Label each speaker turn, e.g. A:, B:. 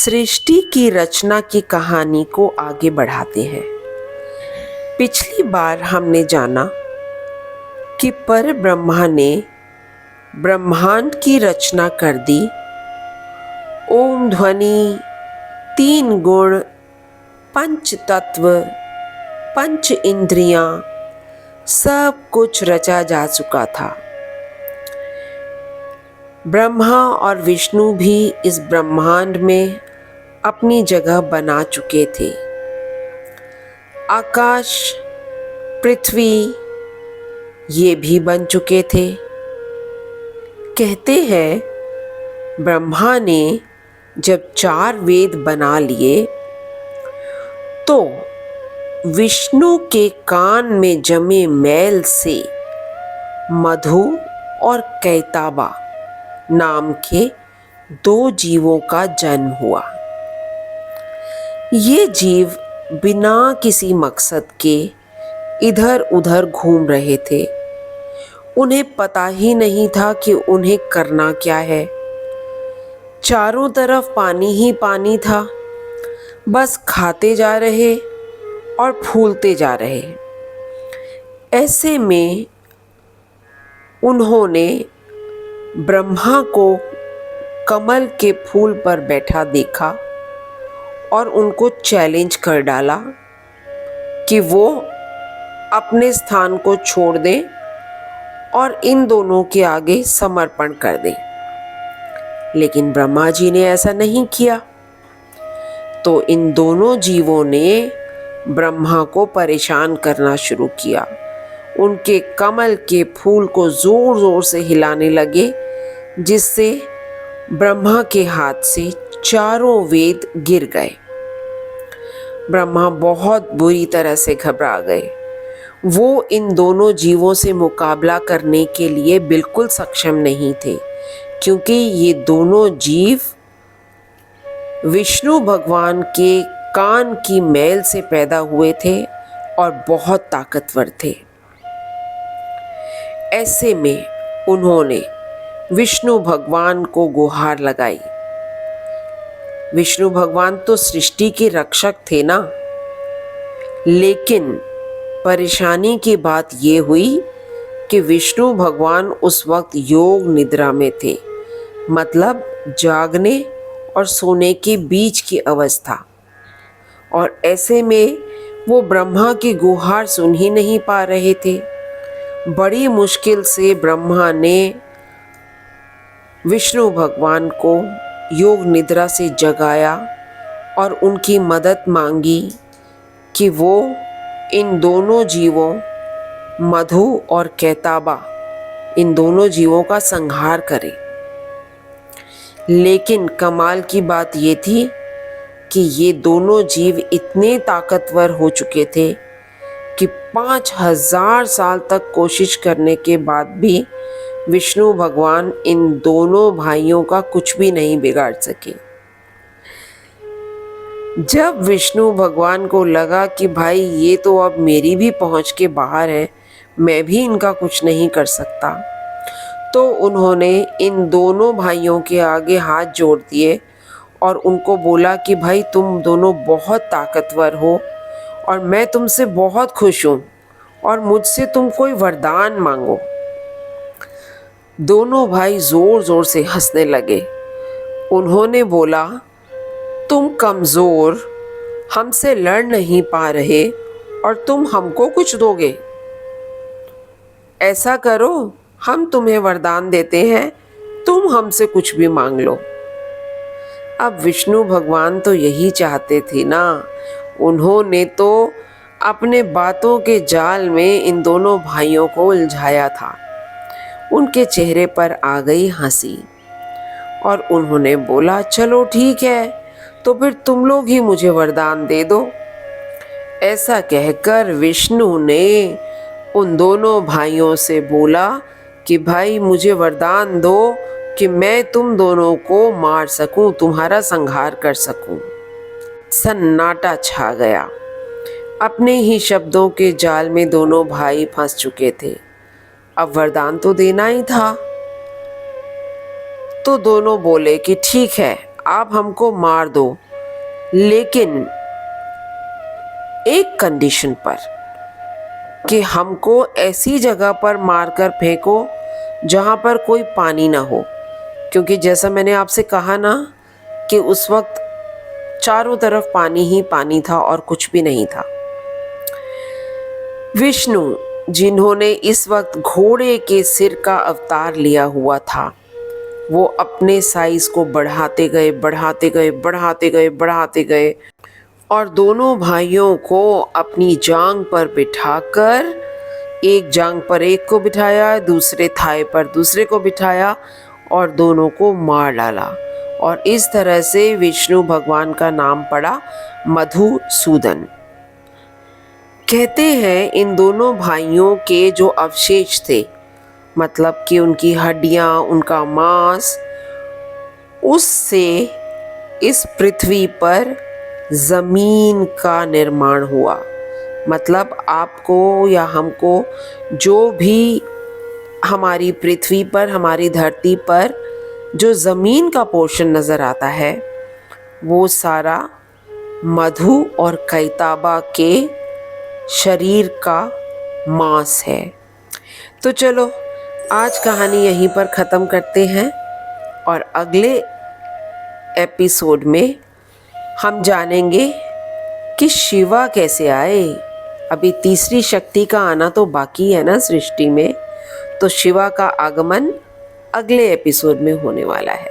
A: सृष्टि की रचना की कहानी को आगे बढ़ाते हैं। पिछली बार हमने जाना कि पर ब्रह्मा ने ब्रह्मांड की रचना कर दी। ओम ध्वनि, तीन गुण, पंच तत्व, पंच इंद्रियां, सब कुछ रचा जा चुका था। ब्रह्मा और विष्णु भी इस ब्रह्मांड में अपनी जगह बना चुके थे। आकाश, पृथ्वी ये भी बन चुके थे। कहते हैं ब्रह्मा ने जब 4 वेद बना लिए तो विष्णु के कान में जमे मैल से मधु और कैताबा नाम के 2 जीवों का जन्म हुआ। ये जीव बिना किसी मकसद के इधर उधर घूम रहे थे। उन्हें पता ही नहीं था कि उन्हें करना क्या है। चारों तरफ पानी ही पानी था। बस खाते जा रहे और फूलते जा रहे। ऐसे में उन्होंने ब्रह्मा को कमल के फूल पर बैठा देखा और उनको चैलेंज कर डाला कि वो अपने स्थान को छोड़ दें और इन दोनों के आगे समर्पण कर दें। लेकिन ब्रह्मा जी ने ऐसा नहीं किया। तो इन दोनों जीवों ने ब्रह्मा को परेशान करना शुरू किया। उनके कमल के फूल को जोर जोर से हिलाने लगे, जिससे ब्रह्मा के हाथ से चारों वेद गिर गए। ब्रह्मा बहुत बुरी तरह से घबरा गए। वो इन दोनों जीवों से मुकाबला करने के लिए बिल्कुल सक्षम नहीं थे, क्योंकि ये दोनों जीव विष्णु भगवान के कान की मैल से पैदा हुए थे और बहुत ताकतवर थे। ऐसे में उन्होंने विष्णु भगवान को गुहार लगाई। विष्णु भगवान तो सृष्टि के रक्षक थे ना। लेकिन परेशानी की बात ये हुई कि विष्णु भगवान उस वक्त योग निद्रा में थे, मतलब जागने और सोने के बीच की अवस्था। और ऐसे में वो ब्रह्मा की गुहार सुन ही नहीं पा रहे थे। बड़ी मुश्किल से ब्रह्मा ने विष्णु भगवान को योग निद्रा से जगाया और उनकी मदद मांगी कि वो इन दोनों जीवों मधु और कैताबा, इन दोनों जीवों का संहार करें। लेकिन कमाल की बात ये थी कि ये दोनों जीव इतने ताकतवर हो चुके थे कि 5000 साल तक कोशिश करने के बाद भी विष्णु भगवान इन दोनों भाइयों का कुछ भी नहीं बिगाड़ सके। जब विष्णु भगवान को लगा कि भाई ये तो अब मेरी भी पहुंच के बाहर है, मैं भी इनका कुछ नहीं कर सकता, तो उन्होंने इन दोनों भाइयों के आगे हाथ जोड़ दिए और उनको बोला कि भाई तुम दोनों बहुत ताकतवर हो और मैं तुमसे बहुत खुश हूँ और मुझसे तुम कोई वरदान मांगो। दोनों भाई जोर जोर से हंसने लगे। उन्होंने बोला, तुम कमज़ोर, हमसे लड़ नहीं पा रहे और तुम हमको कुछ दोगे? ऐसा करो, हम तुम्हें वरदान देते हैं, तुम हमसे कुछ भी मांग लो। अब विष्णु भगवान तो यही चाहते थे ना। उन्होंने तो अपने बातों के जाल में इन दोनों भाइयों को उलझाया था। उनके चेहरे पर आ गई हंसी और उन्होंने बोला, चलो ठीक है, तो फिर तुम लोग ही मुझे वरदान दे दो। ऐसा कहकर विष्णु ने उन दोनों भाइयों से बोला कि भाई मुझे वरदान दो कि मैं तुम दोनों को मार सकूं, तुम्हारा संहार कर सकूं। सन्नाटा छा गया। अपने ही शब्दों के जाल में दोनों भाई फंस चुके थे। अब वरदान तो देना ही था। तो दोनों बोले कि ठीक है, आप हमको मार दो, लेकिन एक कंडीशन पर कि हमको ऐसी जगह पर मारकर फेंको जहाँ पर कोई पानी ना हो, क्योंकि जैसा मैंने आपसे कहा ना कि उस वक्त चारों तरफ पानी ही पानी था और कुछ भी नहीं था। विष्णु, जिन्होंने इस वक्त घोड़े के सिर का अवतार लिया हुआ था, वो अपने साइज को बढ़ाते गए, बढ़ाते गए, बढ़ाते गए, बढ़ाते गए और दोनों भाइयों को अपनी जांग पर बिठाकर, एक जांग पर एक को बिठाया, दूसरे थाए पर दूसरे को बिठाया और दोनों को मार डाला। और इस तरह से विष्णु भगवान का नाम पड़ा मधुसूदन। कहते हैं इन दोनों भाइयों के जो अवशेष थे, मतलब कि उनकी हड्डियां, उनका मांस, उससे इस पृथ्वी पर ज़मीन का निर्माण हुआ। मतलब आपको या हमको जो भी हमारी पृथ्वी पर, हमारी धरती पर जो ज़मीन का पोर्शन नज़र आता है, वो सारा मधु और कैताबा के शरीर का मांस है। तो चलो आज कहानी यहीं पर ख़त्म करते हैं और अगले एपिसोड में हम जानेंगे कि शिवा कैसे आए। अभी तीसरी शक्ति का आना तो बाकी है ना सृष्टि में, तो शिवा का आगमन अगले एपिसोड में होने वाला है।